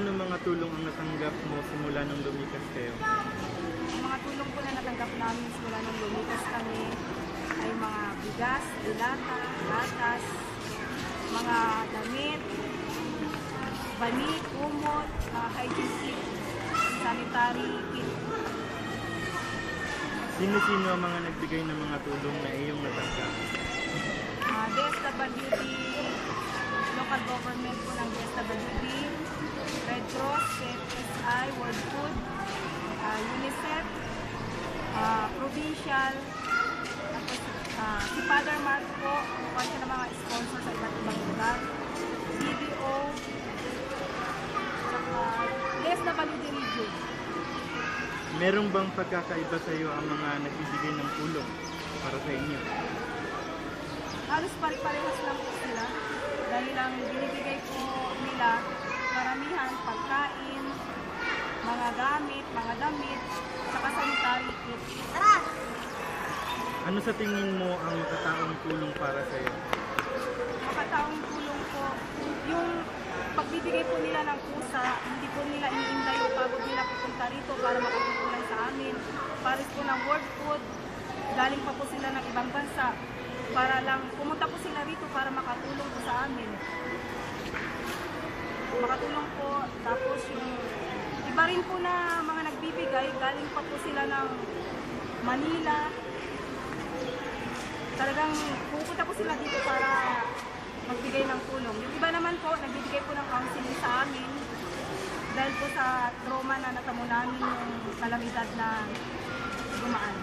ano mga tulong ang natanggap mo simula nung lumikas kayo? Ang mga tulong po na natanggap namin simula nung lumikas kami ay mga bigas, dilata, gatas, mga damit, banik, kumot, mga hygiene kit, sanitary kit. Sino-sino ang mga nagbigay ng mga tulong na iyong natanggap? DSWD, local government po ng DSWD, Red Cross, CFSI, World Food, UNICEF, Provincial, tapos si Father Mark po, kung siya ng mga sponsor sa iba't ibang lugar, CBO, saka DSWD region. Merong bang pagkakaiba sa iyo ang mga nagbibigay ng tulong para sa inyo? Halos pare-parehas lang po sila dahil ang binibigay po nila karamihan pagkain, mga gamit, mga damit, saka sanitary kit. Ano sa tingin mo ang makataong tulong para sa iyo? Makataong tulong po, yung pagbibigay po nila ng kusa, hindi po nila iniinday o pagod nila pupunta rito para makatulong sa amin. Pares po ng World Food, galing pa po sila ng ibang bansa para lang pumunta po sila rito para makatulong po sa amin. Makatulong po, tapos yung iba rin po na mga nagbibigay, galing pa po sila ng Manila. Talagang pupunta po sila dito para magbigay ng tulong. Yung iba naman po, nagbibigay po ng counseling sa amin dahil po sa trauma na natamo namin yung kalamidad na dumaan.